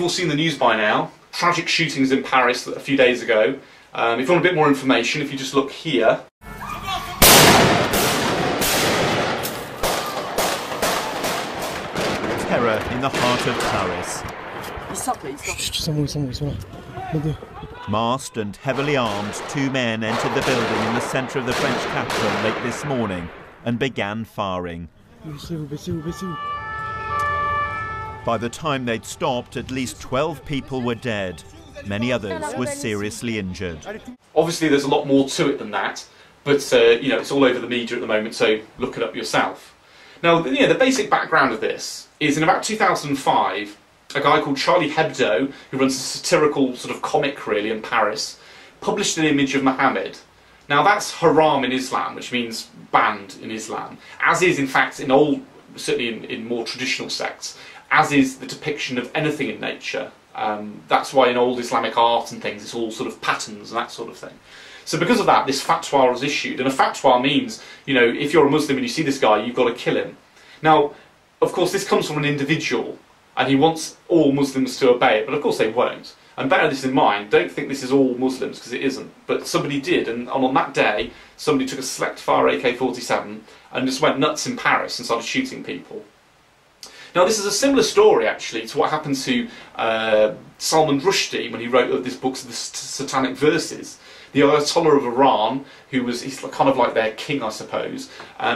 all seen the news by now. Tragic shootings in Paris a few days ago. If you want a bit more information, if you just look here. Terror in the heart of Paris. Masked and heavily armed, two men entered the building in the centre of the French capital late this morning and began firing. By the time they'd stopped, at least 12 people were dead. Many others were seriously injured. Obviously there's a lot more to it than that, but you know, it's all over the media at the moment, so look it up yourself. Now, you know, the basic background of this is in about 2005, a guy called Charlie Hebdo, who runs a satirical sort of comic really in Paris, published an image of Muhammad. Now that's haram in Islam, which means banned in Islam, as is in fact in all, certainly in more traditional sects, as is the depiction of anything in nature. That's why in old Islamic art and things it's all sort of patterns and that sort of thing. So because of that, this fatwa was issued, and a fatwa means, you know, if you're a Muslim and you see this guy, you've got to kill him. Now, of course, this comes from an individual, and he wants all Muslims to obey it, but of course they won't. And bear this in mind, don't think this is all Muslims, because it isn't. But somebody did, and on that day, somebody took a select-fire AK-47 and just went nuts in Paris and started shooting people. Now this is a similar story actually to what happened to Salman Rushdie when he wrote this book, The Satanic Verses. The Ayatollah of Iran, he's kind of like their king I suppose,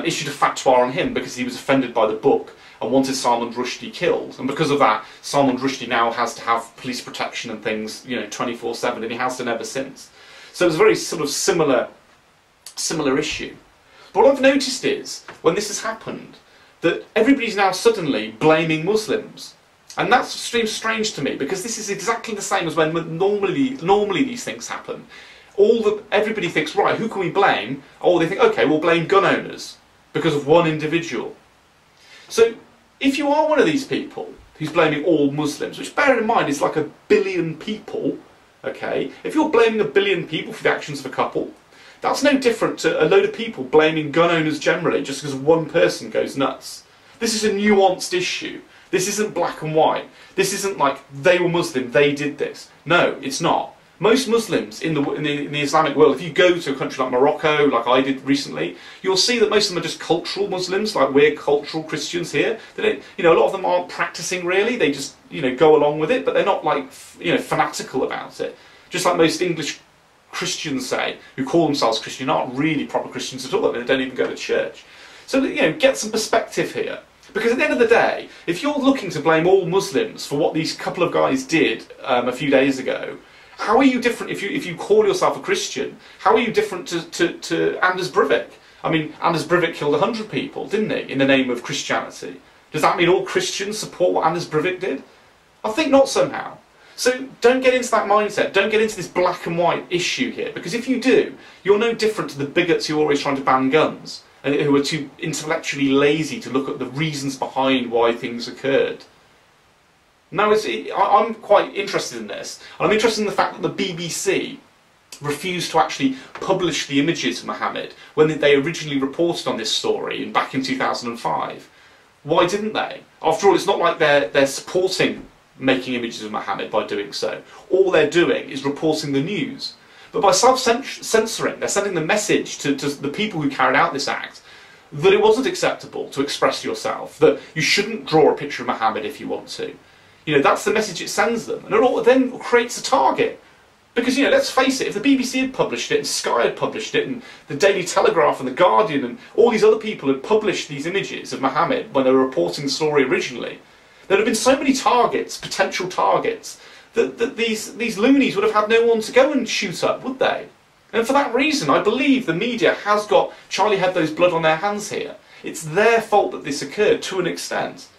issued a fatwa on him because he was offended by the book and wanted Salman Rushdie killed. And because of that, Salman Rushdie now has to have police protection and things, you know, 24/7, and he has done ever since. So it's a very sort of similar issue. But what I've noticed is, when this has happened, that everybody's now suddenly blaming Muslims. And that seems strange to me, because this is exactly the same as when normally these things happen. Everybody thinks, right, who can we blame? Oh, they think, okay, we'll blame gun owners because of one individual. So if you are one of these people who's blaming all Muslims, which bear in mind is like 1 billion people, okay, if you're blaming 1 billion people for the actions of a couple, that's no different to a load of people blaming gun owners generally just because one person goes nuts. This is a nuanced issue. This isn't black and white. This isn't like they were Muslim, they did this. No, it's not. Most Muslims in the Islamic world, if you go to a country like Morocco, like I did recently, you'll see that most of them are just cultural Muslims, like we're cultural Christians here. They don't, you know, a lot of them aren't practicing really. They just, you know, go along with it, but they're not like, you know, fanatical about it. Just like most English Christians say, who call themselves Christian, aren't really proper Christians at all. I mean, they don't even go to church. So, you know, get some perspective here. Because at the end of the day, if you're looking to blame all Muslims for what these couple of guys did a few days ago, how are you different if you call yourself a Christian? How are you different to Anders Breivik? I mean, Anders Breivik killed 100 people, didn't he, in the name of Christianity? Does that mean all Christians support what Anders Breivik did? I think not somehow. So don't get into that mindset. Don't get into this black and white issue here, because if you do, you're no different to the bigots who are always trying to ban guns and who are too intellectually lazy to look at the reasons behind why things occurred. Now, I'm quite interested in this. I'm interested in the fact that the BBC refused to actually publish the images of Muhammad when they originally reported on this story back in 2005. Why didn't they? After all, it's not like they're supporting making images of Muhammad by doing so. All they're doing is reporting the news. But by self-censoring, they're sending the message to the people who carried out this act that it wasn't acceptable to express yourself, that you shouldn't draw a picture of Muhammad if you want to. You know, that's the message it sends them. And it then creates a target. Because, you know, let's face it, if the BBC had published it, and Sky had published it, and the Daily Telegraph and the Guardian and all these other people had published these images of Muhammad when they were reporting the story originally, there'd have been so many targets, potential targets, that these loonies would have had no one to go and shoot up, would they? And for that reason, I believe the media has got Charlie Hebdo's blood on their hands here. It's their fault that this occurred, to an extent.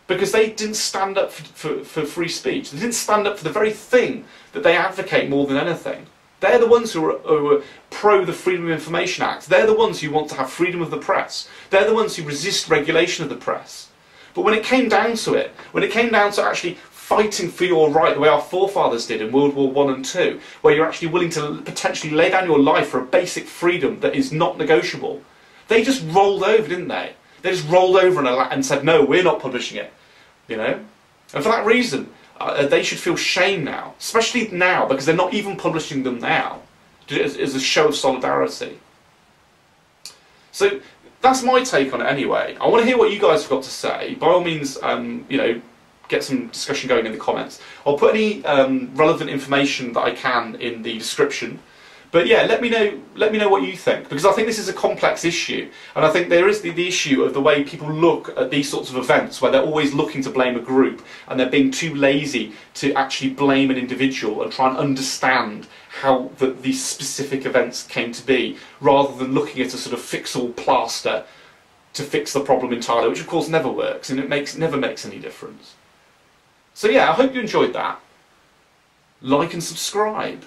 Because they didn't stand up for free speech. They didn't stand up for the very thing that they advocate more than anything. They're the ones who are pro the Freedom of Information Act. They're the ones who want to have freedom of the press. They're the ones who resist regulation of the press. But when it came down to it, when it came down to actually fighting for your right the way our forefathers did in World War I and II, where you're actually willing to potentially lay down your life for a basic freedom that is not negotiable, they just rolled over, didn't they? They just rolled over and said, no, we're not publishing it, you know? And for that reason, they should feel shame now, especially now, because they're not even publishing them now, as a show of solidarity. So that's my take on it anyway. I want to hear what you guys have got to say. By all means, you know, get some discussion going in the comments. I'll put any relevant information that I can in the description. But yeah, let me know what you think, because I think this is a complex issue, and I think there is the issue of the way people look at these sorts of events, where they're always looking to blame a group, and they're being too lazy to actually blame an individual and try and understand how these specific events came to be, rather than looking at a sort of fix-all plaster to fix the problem entirely, which of course never works, and it never makes any difference. So yeah, I hope you enjoyed that. Like and subscribe.